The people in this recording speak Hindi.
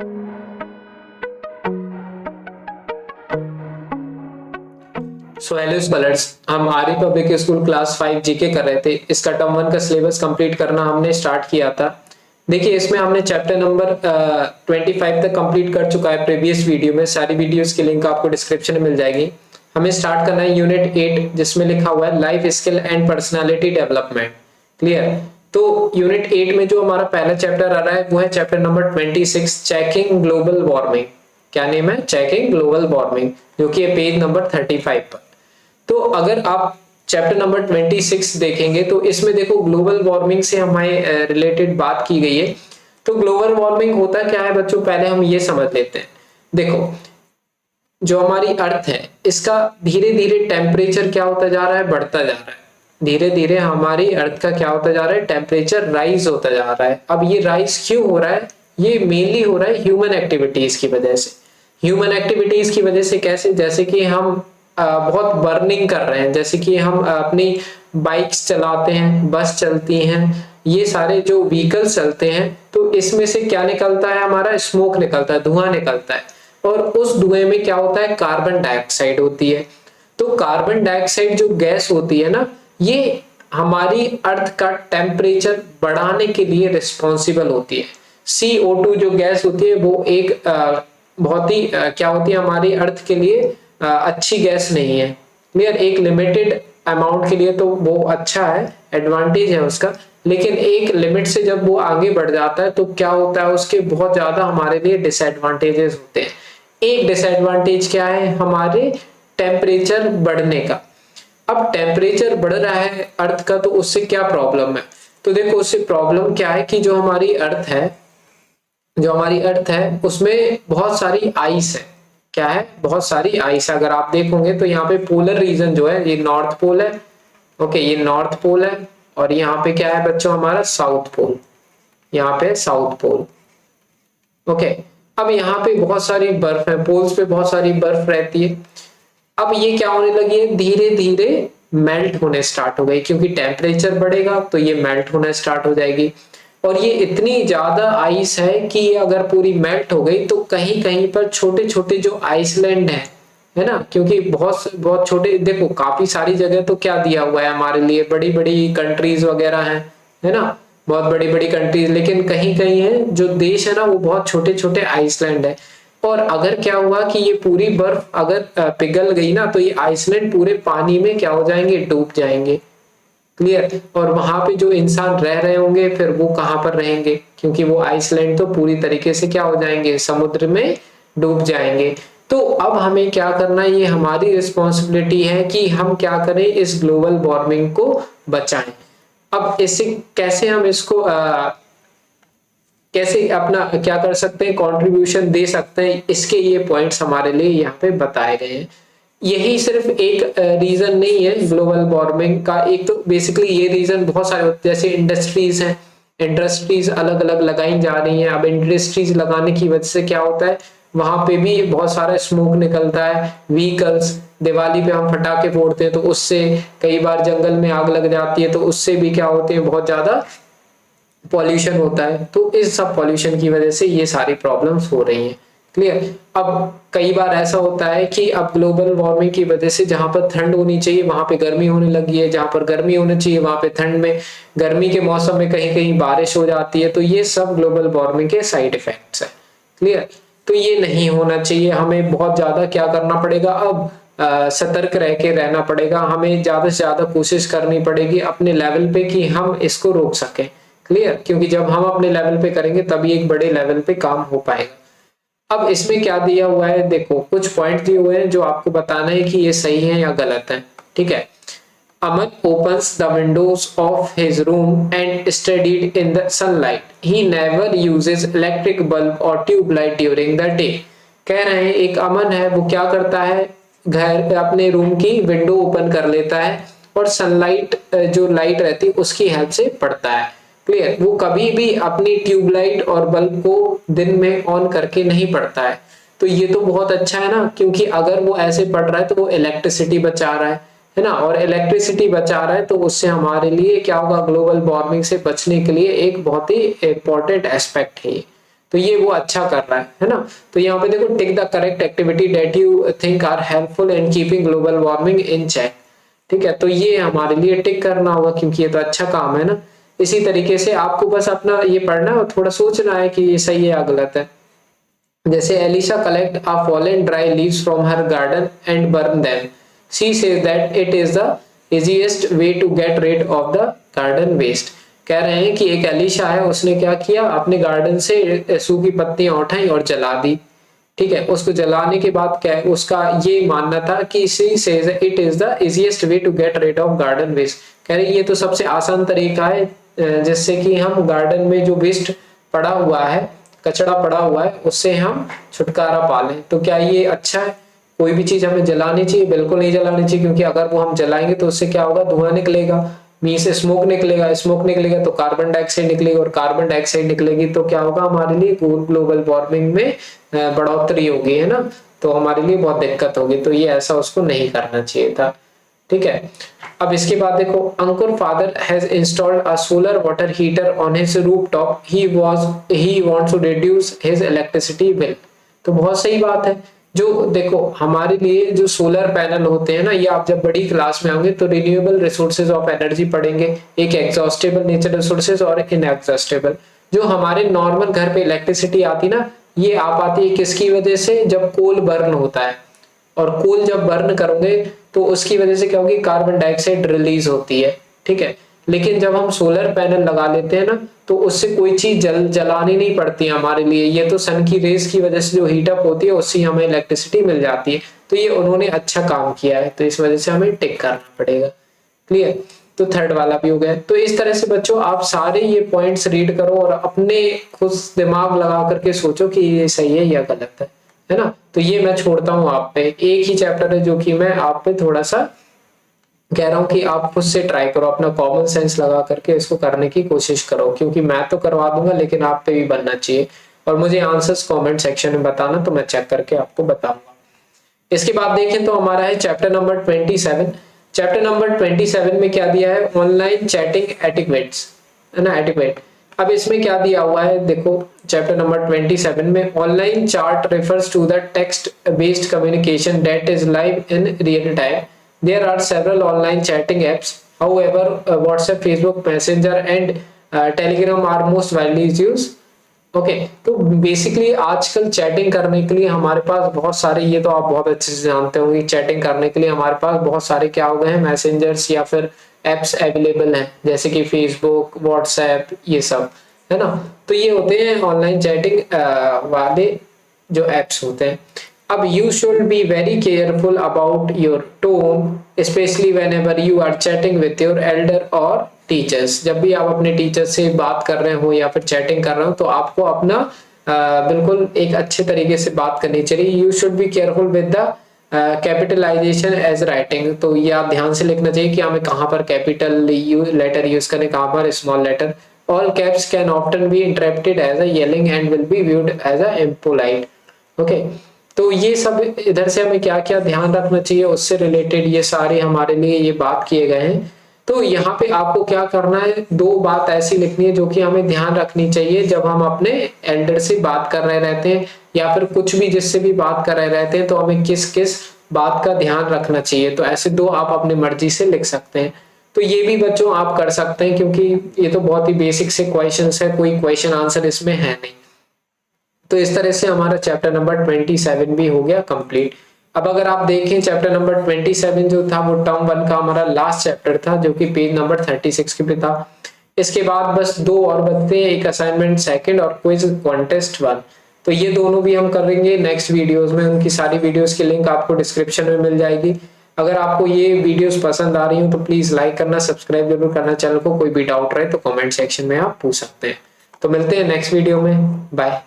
सो हेलो स्कॉलर्स, हम आर्य पब्लिक स्कूल क्लास 5 जीके कर रहे थे। इसका टर्म 1 का सिलेबस कंप्लीट करना हमने स्टार्ट किया था। देखिए, इसमें हमने चैप्टर नंबर 25 तक कंप्लीट कर चुका है प्रीवियस वीडियो में। सारी वीडियोस की लिंक आपको डिस्क्रिप्शन में मिल जाएगी। हमें स्टार्ट करना है यूनिट 8, जिसमें लिखा हुआ है life skill and personality development. Clear? तो यूनिट 8 में जो हमारा पहला चैप्टर आ रहा है वो है chapter number 26, checking global warming. क्या नेम है? चेकिंग ग्लोबल वार्मिंग, जो कि है पेज नंबर 35 पर। तो अगर आप चैप्टर नंबर 26 देखेंगे तो इसमें देखो ग्लोबल वार्मिंग से हमारे रिलेटेड बात की गई है। तो ग्लोबल वार्मिंग होता क्या है बच्चों, पहले हम ये समझ लेते हैं। देखो, जो हमारी अर्थ है इसका धीरे धीरे टेम्परेचर क्या होता जा रहा है? बढ़ता जा रहा है। धीरे धीरे हमारी अर्थ का क्या होता जा रहा है? टेम्परेचर राइज होता जा रहा है। अब ये राइज क्यों हो रहा है? ये मेनली हो रहा है ह्यूमन एक्टिविटीज की वजह से। ह्यूमन एक्टिविटीज की वजह से कैसे? जैसे कि हम बहुत बर्निंग कर रहे हैं, जैसे कि हम अपनी बाइक्स चलाते हैं, बस चलती हैं, ये सारे जो व्हीकल्स चलते हैं, तो इसमें से क्या निकलता है? हमारा स्मोक निकलता है, धुआं निकलता है। और उस धुएं में क्या होता है? कार्बन डाइऑक्साइड होती है। तो कार्बन डाइऑक्साइड जो गैस होती है ना, ये हमारी अर्थ का टेम्परेचर बढ़ाने के लिए रिस्पॉन्सिबल होती है। CO2 जो गैस होती है वो एक बहुत ही क्या होती है हमारी अर्थ के लिए अच्छी गैस नहीं है। क्लियर? एक लिमिटेड अमाउंट के लिए तो वो अच्छा है, एडवांटेज है उसका, लेकिन एक लिमिट से जब वो आगे बढ़ जाता है तो क्या होता है? उसके बहुत ज्यादा हमारे लिए डिसएडवांटेजेस होते हैं। एक डिसएडवांटेज क्या है? हमारे टेम्परेचर बढ़ने का। अब टेम्परेचर बढ़ रहा है अर्थ का, तो उससे क्या प्रॉब्लम है? तो देखो, उससे प्रॉब्लम क्या है कि जो हमारी अर्थ है उसमें बहुत सारी आइस है। क्या है? बहुत सारी आइस। अगर आप देखोगे तो यहाँ पे पोलर रीजन जो है, ये नॉर्थ पोल है। ओके, ये नॉर्थ पोल है। और यहाँ पे क्या है बच्चों? हमारा साउथ पोल। यहाँ पे साउथ पोल। ओके, अब यहाँ पे बहुत सारी बर्फ है, पोल्स पे बहुत सारी बर्फ रहती है। अब ये क्या होने लगी है? धीरे धीरे मेल्ट होने स्टार्ट हो गई, क्योंकि टेम्परेचर बढ़ेगा तो ये मेल्ट होना स्टार्ट हो जाएगी। और ये इतनी ज्यादा आइस है कि ये अगर पूरी मेल्ट हो गई तो कहीं कहीं पर छोटे छोटे जो आइसलैंड है ना, क्योंकि बहुत बहुत छोटे, देखो काफी सारी जगह तो क्या दिया हुआ है हमारे लिए, बड़ी बड़ी कंट्रीज वगैरह है ना, बहुत बड़ी बड़ी कंट्रीज, लेकिन कहीं कहीं है जो देश है ना वो बहुत छोटे छोटे आइसलैंड है। और अगर क्या हुआ कि ये पूरी बर्फ अगर पिघल गई ना, तो ये आइसलैंड पूरे पानी में क्या हो जाएंगे? डूब जाएंगे। क्लियर? और वहां पे जो इंसान रह रहे होंगे फिर वो कहां पर रहेंगे? क्योंकि वो आइसलैंड तो पूरी तरीके से क्या हो जाएंगे? समुद्र में डूब जाएंगे। तो अब हमें क्या करना है? ये हमारी रिस्पॉन्सिबिलिटी है कि हम क्या करें? इस ग्लोबल वार्मिंग को बचाएं। अब इससे कैसे हम इसको कैसे अपना क्या कर सकते हैं? कंट्रीब्यूशन दे सकते हैं, इसके ये पॉइंट्स हमारे लिए यहाँ पे बताए गए हैं। यही सिर्फ एक रीजन नहीं है ग्लोबल वार्मिंग का। एक तो बेसिकली ये रीजन बहुत सारे होते हैं, जैसे इंडस्ट्रीज हैं, इंडस्ट्रीज अलग अलग लगाई जा रही हैं। अब इंडस्ट्रीज लगाने की वजह से क्या होता है? वहां पे भी बहुत सारा स्मोक निकलता है। व्हीकल्स, दिवाली पे हम फटाके फोड़ते हैं तो उससे, कई बार जंगल में आग लग जाती है तो उससे भी क्या होते हैं? बहुत ज्यादा पॉल्यूशन होता है। तो इस सब पॉल्यूशन की वजह से ये सारी प्रॉब्लम्स हो रही हैं। क्लियर? अब कई बार ऐसा होता है कि अब ग्लोबल वार्मिंग की वजह से जहां पर ठंड होनी चाहिए वहां पे गर्मी होने लगी है, जहां पर गर्मी होनी चाहिए वहां पे ठंड में, गर्मी के मौसम में कहीं कहीं बारिश हो जाती है। तो ये सब ग्लोबल वार्मिंग के साइड इफेक्ट्स है। क्लियर? तो ये नहीं होना चाहिए। हमें बहुत ज्यादा क्या करना पड़ेगा? अब सतर्क रह के रहना पड़ेगा। हमें ज्यादा से ज्यादा कोशिश करनी पड़ेगी अपने लेवल पे कि हम इसको रोक सकें। क्लियर? क्योंकि जब हम अपने लेवल पे करेंगे तभी एक बड़े लेवल पे काम हो पाएगा। अब इसमें क्या दिया हुआ है? देखो, कुछ पॉइंट दिए हुए हैं जो आपको बताना है कि ये सही है या गलत है। ठीक है? अमन opens the windows of his room and studied in the sunlight. He never uses electric bulb or tube light during the day. कह रहे हैं एक अमन है, वो क्या करता है? घर अपने रूम की विंडो ओपन कर लेता है और सनलाइट जो लाइट रहती है उसकी हेल्प से पढ़ता है। क्लियर? वो कभी भी अपनी ट्यूबलाइट और बल्ब को दिन में ऑन करके नहीं पढ़ता है। तो ये तो बहुत अच्छा है ना, क्योंकि अगर वो ऐसे पढ़ रहा है तो वो इलेक्ट्रिसिटी बचा रहा है ना, और इलेक्ट्रिसिटी बचा रहा है तो उससे हमारे लिए क्या होगा? ग्लोबल वार्मिंग से बचने के लिए एक बहुत ही इंपॉर्टेंट एस्पेक्ट है ये। तो ये वो अच्छा कर रहा है ना। तो यहाँ पे देखो, tick the correct activity that you think are helpful in keeping global warming in check. ठीक है, तो ये हमारे लिए टिक करना होगा क्योंकि ये तो अच्छा काम है ना। इसी तरीके से आपको बस अपना ये पढ़ना है और थोड़ा सोचना है कि ये सही है या गलत है। जैसे Alisha collect a fallen dry leaves from her garden and burn them, she says that it is the easiest way to get rid of the garden waste. कह रहे हैं कि एक एलिशा है, उसने क्या किया, अपने गार्डन से सूखी पत्तियां उठाई और जला दी। ठीक है, उसको जलाने के बाद क्या है, उसका ये मानना था कि she says it is the easiest way to get rid of garden waste. कह रहे ये तो सबसे आसान तरीका है जिससे कि हम गार्डन में जो वेस्ट पड़ा हुआ है, कचरा पड़ा हुआ है, उससे हम छुटकारा पा लें। तो क्या ये अच्छा है? कोई भी चीज हमें जलानी चाहिए? बिल्कुल नहीं जलानी चाहिए, क्योंकि अगर वो हम जलाएंगे तो उससे क्या होगा, धुआं निकलेगा, मींस स्मोक निकलेगा, स्मोक निकलेगा तो कार्बन डाइऑक्साइड निकलेगा, और कार्बन डाइऑक्साइड निकलेगी तो क्या होगा, हमारे लिए ग्लोबल वार्मिंग में बढ़ोतरी होगी, है ना। तो हमारे लिए बहुत दिक्कत होगी। तो ये ऐसा उसको नहीं करना चाहिए था। ठीक है, अब इसके बाद देखो, Ankur father has installed a solar water heater on his rooftop, he wants to reduce his electricity bill. तो बहुत सही बात है। जो देखो, हमारे लिए जो सोलर पैनल होते हैं ना, ये आप जब बड़ी क्लास में आओगे तो रिन्यूएबल रिसोर्सेज ऑफ एनर्जी पढ़ेंगे, एक एग्जॉस्टेबल नेचर रिसोर्सेज और इनएग्जॉस्टेबल। जो हमारे नॉर्मल घर पे इलेक्ट्रिसिटी आती ना, ये आ पाती है किसकी वजह से, जब कोल बर्न होता है, और कोल जब बर्न करोगे तो उसकी वजह से क्या होगी, कार्बन डाइऑक्साइड रिलीज होती है। ठीक है, लेकिन जब हम सोलर पैनल लगा लेते हैं ना, तो उससे कोई चीज जलानी नहीं पड़ती है हमारे लिए। ये तो सन की रेस की वजह से जो हीटअप होती है उससे हमें इलेक्ट्रिसिटी मिल जाती है। तो ये उन्होंने अच्छा काम किया है, तो इस वजह से हमें टिक करना पड़ेगा। क्लियर? तो थर्ड वाला भी हो गया। तो इस तरह से बच्चों आप सारे ये पॉइंट्स रीड करो और अपने खुद दिमाग लगा करके सोचो कि ये सही है या गलत है ना। तो ये मैं छोड़ता हूँ आप पे, एक ही चैप्टर है जो कि मैं आप पे थोड़ा सा कह रहा हूँ कि आप खुद से ट्राई करो, अपना कॉमन सेंस लगा करके इसको करने की कोशिश करो, क्योंकि मैं तो करवा दूंगा लेकिन आप पे भी बनना चाहिए। और मुझे आंसर्स कमेंट सेक्शन में बताना, तो मैं चेक करके आपको बताऊंगा। इसके बाद देखें तो हमारा है चैप्टर नंबर 27। चैप्टर नंबर 27 में क्या दिया है, ऑनलाइन चैटिंग एटिक्वेट्स, है ना, एटिक्वेट। अब इसमें क्या दिया हुआ है, देखो चैप्टर नंबर 27 में, online chat refers to the text based communication that is live in real time. There are several online chatting apps. However, WhatsApp, Facebook Messenger and Telegram are most widely used. Okay, तो बेसिकली आजकल चैटिंग करने के लिए हमारे पास बहुत सारे, ये तो आप बहुत अच्छे से जानते होंगे, चैटिंग करने के लिए हमारे पास बहुत सारे क्या हो गए हैं, मैसेंजर्स या फिर एप्स अवेलेबल हैं, जैसे कि फेसबुक, व्हाट्सएप, ये सब, है ना। तो ये होते हैं ऑनलाइन चैटिंग वाले जो एप्स होते हैं। अब you should be very careful about your tone, specially whenever you are chatting with your elder और टीचर्स। जब भी आप अपने टीचर से बात कर रहे हो या फिर चैटिंग कर रहे हो, तो आपको अपना बिल्कुल एक अच्छे तरीके से बात करनी चाहिए। You should be careful with the capitalization as writing. तो ये आप ध्यान से लिखना चाहिए कि हमें कहाँ पर कैपिटल लेटर यूज करने, कहाँ पर small letter. All caps can often be interrupted as a yelling and will be viewed as a impolite. Okay, तो ये सब इधर से हमें क्या क्या ध्यान रखना चाहिए, उससे रिलेटेड ये सारे हमारे लिए ये बात किए गए हैं। तो यहाँ पे आपको क्या करना है, दो बात ऐसी लिखनी है जो कि हमें ध्यान रखनी चाहिए जब हम अपने एल्डर से बात कर रहे रहते हैं, या फिर कुछ भी जिससे भी बात कर रहे रहते हैं, तो हमें किस किस बात का ध्यान रखना चाहिए। तो ऐसे दो आप अपनी मर्जी से लिख सकते हैं। तो ये भी बच्चों आप कर सकते हैं, क्योंकि ये तो बहुत ही बेसिक से क्वेश्चंस है, कोई क्वेश्चन आंसर इसमें है नहीं। तो इस तरह से हमारा चैप्टर नंबर 27 भी हो गया कंप्लीट। अब अगर आप देखें चैप्टर नंबर 27 जो था वो टर्म 1 का हमारा लास्ट चैप्टर था, जो कि पेज नंबर 36 के पे था। इसके बाद बस दो और बचते हैं, एक असाइनमेंट सेकंड और क्विज कॉन्टेस्ट 1। तो ये दोनों भी हम करेंगे नेक्स्ट वीडियोस में। उनकी सारी वीडियोस की लिंक आपको डिस्क्रिप्शन में मिल जाएगी। अगर आपको ये वीडियोस पसंद आ रही हो तो प्लीज लाइक करना, सब्सक्राइब जरूर करना चैनल को। कोई भी डाउट रहे तो कमेंट सेक्शन में आप पूछ सकते हैं। तो मिलते हैं नेक्स्ट वीडियो में, बाय।